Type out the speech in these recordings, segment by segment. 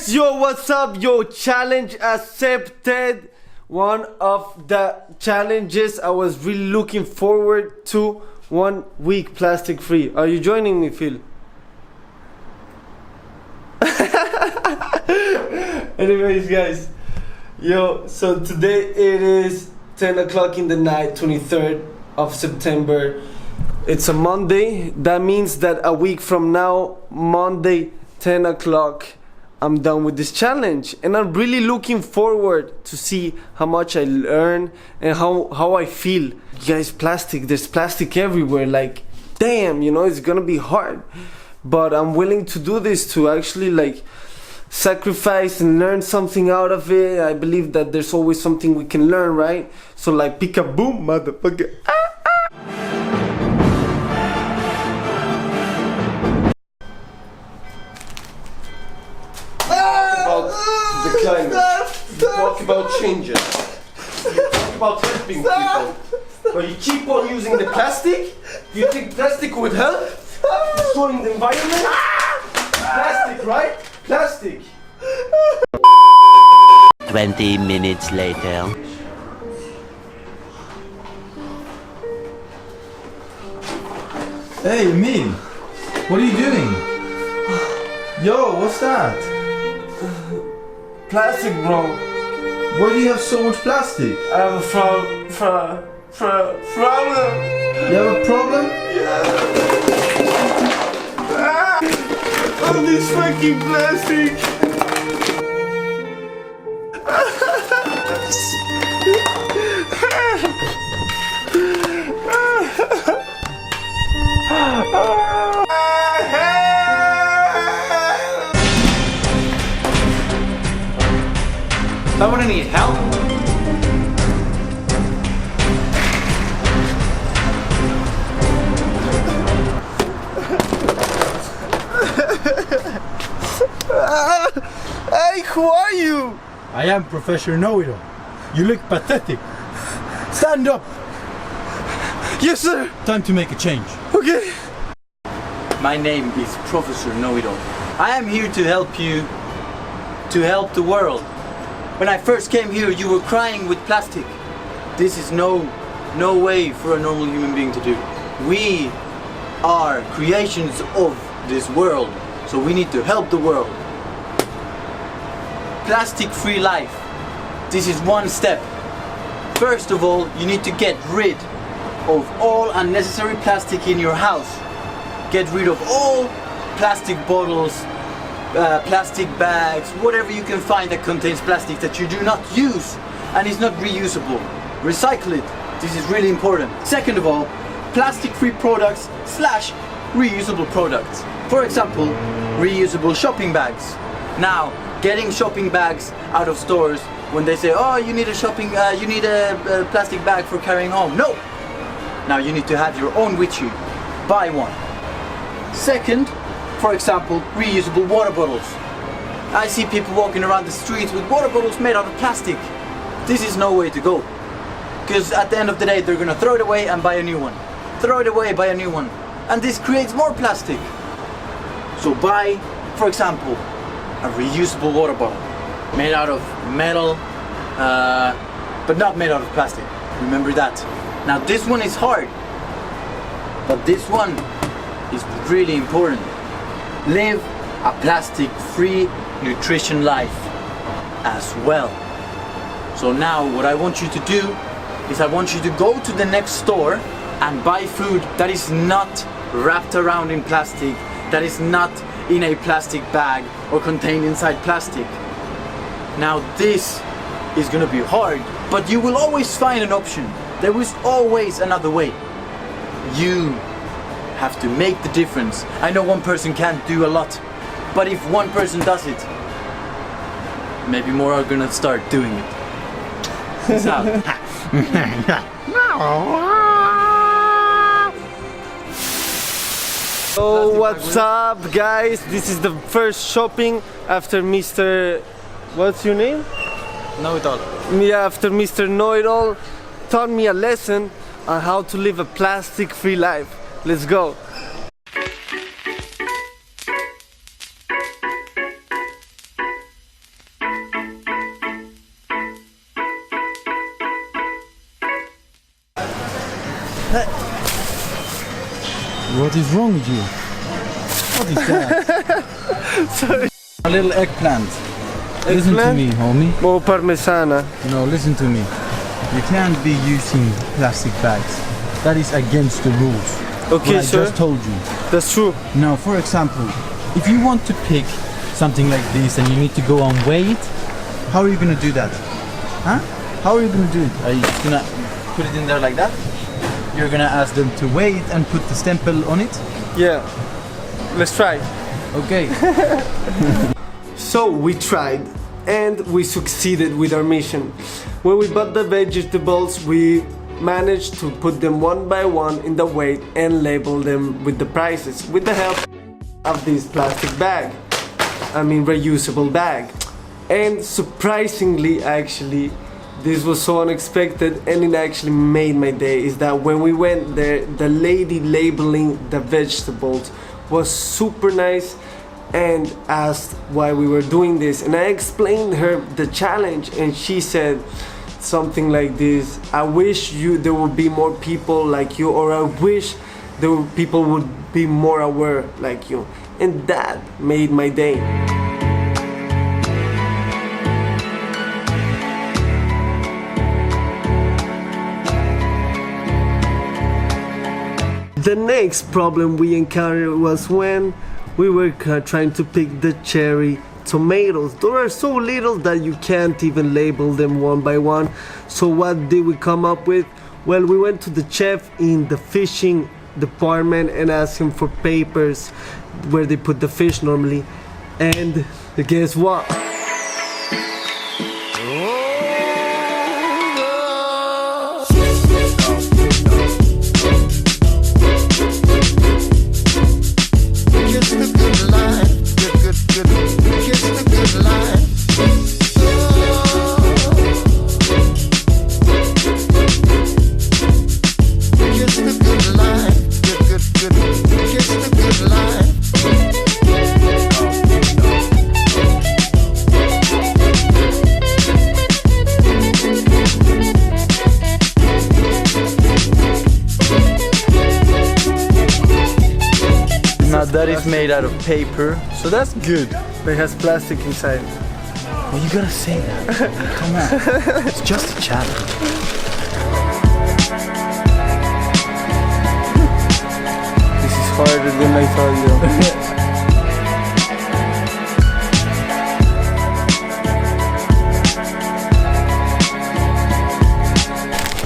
guys, yo, what's up? Yo, challenge accepted. One of the challenges I was really looking forward to. 1 week plastic free. Are you joining me, Phil? Anyways, guys, yo, so today it is 10 o'clock in the night, 23rd of September. It's a Monday. That means that a week from now, Monday, 10 o'clock, I'm done with this challenge. And I'm really looking forward to see how much I learn and how I feel. You guys, there's plastic everywhere. Like, damn, you know, it's gonna be hard. But I'm willing to do this to actually, like, sacrifice and learn something out of it. I believe that there's always something we can learn, right? So, like, peek-a-boom, motherfucker. The climate. You talk about changes. You talk about helping people. But you keep on using the plastic. You think plastic would help? Destroying the environment? Plastic, right? Plastic. 20 minutes later. Hey, Emil, what are you doing? Yo, what's that? Plastic, bro. Why do you have so much plastic? I have a problem. You have a problem? All this fucking plastic. Someone need help? Hey, who are you? I am Professor Know-It-All. You look pathetic. Stand up. Yes, sir. Time to make a change. Okay. My name is Professor Know-It-All. I am here to help you, to help the world. When I first came here, you were crying with plastic. This is no way for a normal human being to do. We are creations of this world, so we need to help the world. Plastic-free life. This is one step. First of all, you need to get rid of all unnecessary plastic in your house. Get rid of all plastic bottles, plastic bags, whatever you can find that contains plastic that you do not use and is not reusable. Recycle it. This is really important. Second of all, plastic-free products / reusable products. For example, reusable shopping bags. Now, getting shopping bags out of stores when they say, oh, you need a plastic bag for carrying home. No! Now you need to have your own with you. Buy one. Second, for example, reusable water bottles. I see people walking around the streets with water bottles made out of plastic. This is no way to go. Because at the end of the day, they're gonna throw it away and buy a new one. Throw it away, buy a new one. And this creates more plastic. So buy, for example, a reusable water bottle. Made out of metal, but not made out of plastic. Remember that. Now this one is hard, but this one is really important. Live a plastic-free nutrition life as well. So now what I want you to do is I want you to go to the next store and buy food that is not wrapped around in plastic, that is not in a plastic bag or contained inside plastic. Now this is gonna be hard, but you will always find an option. There is always another way. You have to make the difference. I know one person can't do a lot, but if one person does it, maybe more are gonna start doing it. Peace out. So what's up, guys? This is the first shopping after Mr. What's your name? Know-It-All. Yeah, after Mr. Know-It-All taught me a lesson on how to live a plastic-free life. Let's go. What is wrong with you? What is that? Sorry. A little eggplant. Listen to Eggplant? me, homie. More parmesana. No, listen to me. You can't be using plastic bags. That is against the rules. Okay, what I sir. just told you. That's true. Now, for example, if you want to pick something like this and you need to go and weigh it, how are you gonna do that? Huh? How are you gonna do it? Are you just gonna put it in there like that? You're gonna ask them to weigh it and put the stempel on it? Yeah. Let's try. Okay. So we tried and we succeeded with our mission. When we bought the vegetables, we managed to put them one by one in the weight and label them with the prices with the help of this plastic bag. I mean reusable bag. And surprisingly, actually, this was so unexpected and it actually made my day, is that when we went there, the lady labeling the vegetables was super nice and asked why we were doing this, and I explained her the challenge and she said something like this: I wish there would be more people like you, or I wish people would be more aware like you. And that made my day. The next problem we encountered was when we were trying to pick the cherry tomatoes. They are so little that you can't even label them one by one. So what did we come up with? Well, we went to the chef in the fishing department and asked him for papers where they put the fish normally. And guess what? Now that is made out of paper, so that's good. But it has plastic inside. Well, you gotta say that. Come on. It's just a challenge. This is harder than I thought, yo.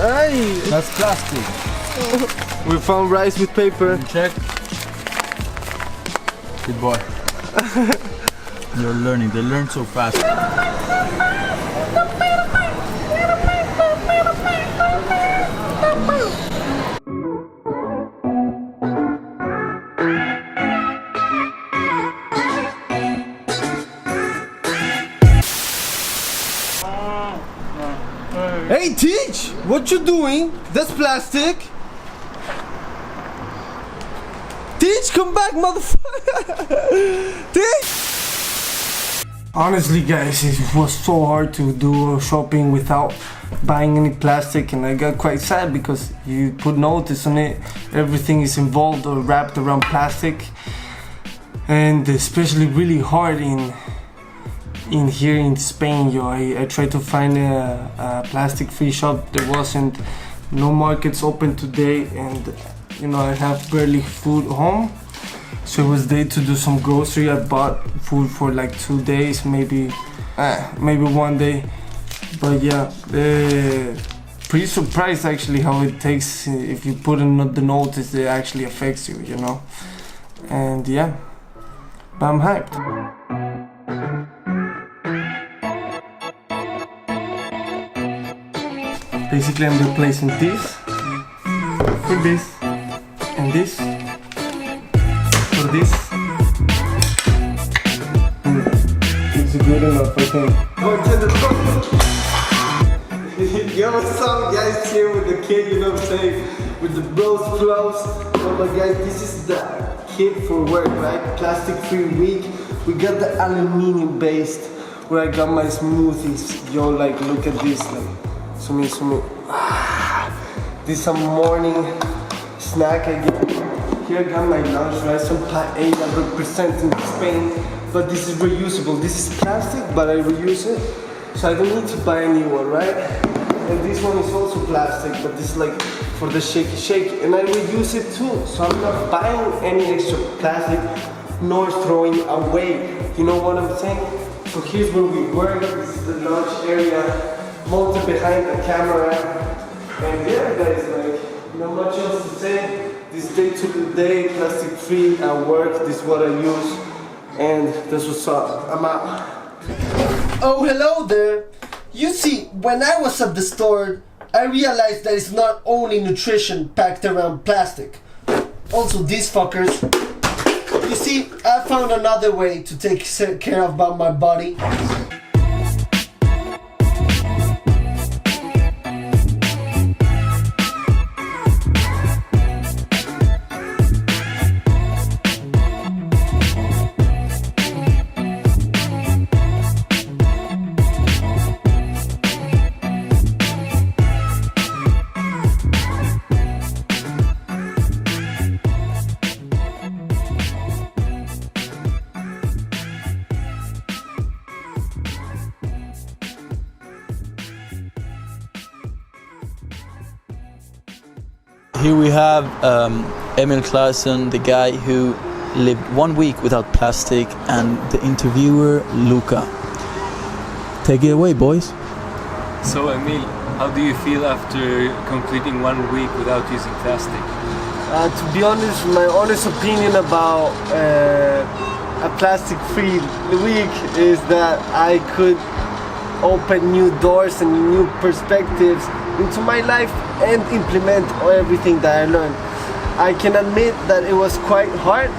Hey, That's plastic. we found rice with paper. Check. Good boy. You're learning. They learn so fast. Hey, Teach! What you doing? That's plastic. Teach, come back, motherfucker! Teach! Honestly, guys, it was so hard to do shopping without buying any plastic, and I got quite sad because you put notice on it. Everything is involved or wrapped around plastic, and especially really hard in here in Spain, yo. I tried to find a plastic-free shop. There wasn't. No markets open today, and you know I have barely food home, so it was day to do some grocery. I bought food for like 2 days, maybe 1 day, but yeah, pretty surprised actually how it takes. If you put in the notice, it actually affects you, you know. And yeah, but I'm hyped. Basically, I'm replacing this for this, and this for this. It's good enough, I think. Yo, what's up, guys? Here with the kid, you know what I'm saying? With the bros gloves. Oh my guys, this is the kit for work, right? Plastic-free week. We got the aluminium-based, where I got my smoothies. Yo, like, look at this, like. Sumi. This is a morning snack I get. Here I got my lunch, right? Some paella representing Spain, but this is reusable. This is plastic, but I reuse it, so I don't need to buy a new one, right? And this one is also plastic, but this is like for the shake, and I reuse it too. So I'm not buying any extra plastic, nor throwing away. You know what I'm saying? So here's where we work. This is the lunch area, Monte behind the camera, and yeah, guys, like not much else to say. This day-to-day, plastic-free at work. This is what I use, and that's what's up. I'm out. Oh, hello there. You see, when I was at the store, I realized that it's not only nutrition packed around plastic. Also, these fuckers. You see, I found another way to take care of my body. Here we have Emil Claesson, the guy who lived 1 week without plastic, and the interviewer Luca. Take it away, boys. So Emil, how do you feel after completing 1 week without using plastic? To be honest, my honest opinion about a plastic-free week is that I could open new doors and new perspectives into my life and implement everything that I learned. I can admit that it was quite hard,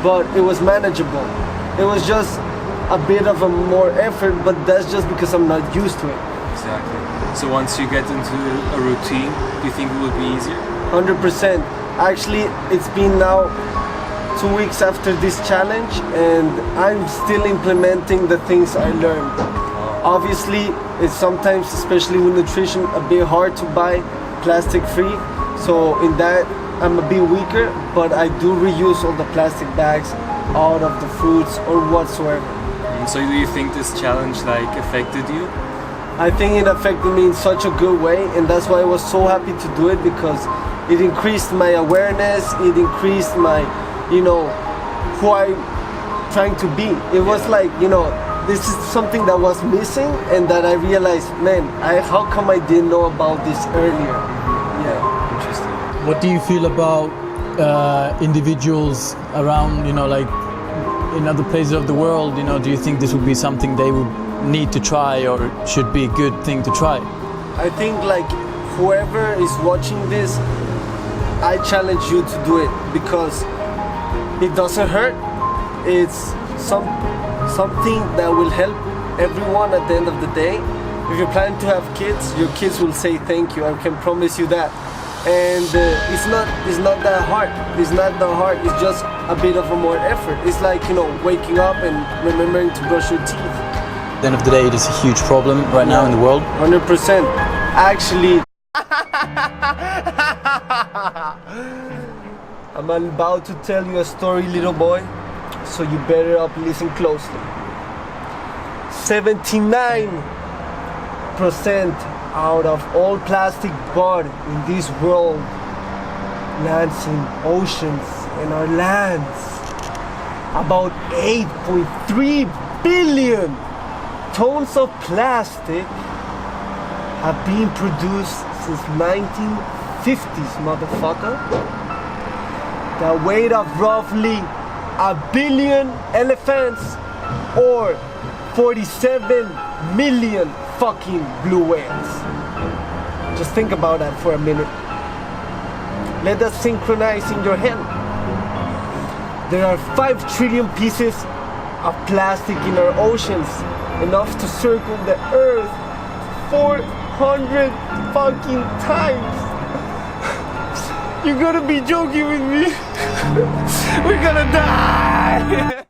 but it was manageable. It was just a bit of a more effort, but that's just because I'm not used to it. Exactly. So once you get into a routine, do you think it will be easier? 100%. Actually, it's been now 2 weeks after this challenge, and I'm still implementing the things I learned. Obviously, it's sometimes, especially with nutrition, a bit hard to buy plastic-free. So in that, I'm a bit weaker, but I do reuse all the plastic bags out of the fruits or whatsoever. So do you think this challenge affected you? I think it affected me in such a good way, and that's why I was so happy to do it, because it increased my awareness, it increased my, who I'm trying to be. It was like, this is something that was missing, and that I realized, man, how come I didn't know about this earlier? Yeah. Interesting. What do you feel about individuals around, in other places of the world? Do you think this would be something they would need to try, or should be a good thing to try? I think whoever is watching this, I challenge you to do it, because it doesn't hurt. It's something that will help everyone at the end of the day. If you're planning to have kids, your kids will say thank you. I can promise you that. And it's not that hard. It's not that hard. It's just a bit of a more effort. It's like waking up and remembering to brush your teeth. At the end of the day, it is a huge problem right now in the world. 100%. Actually, I'm about to tell you a story, little boy. So you better listen closely. 79% out of all plastic bought in this world lands in oceans and our lands. About 8.3 billion tons of plastic have been produced since 1950s, motherfucker. The weight of roughly 1 billion elephants, or 47 million fucking blue whales. Just think about that for a minute. Let that synchronize in your head. There are 5 trillion pieces of plastic in our oceans, enough to circle the earth 400 fucking times. You gotta be joking with me. We're gonna die.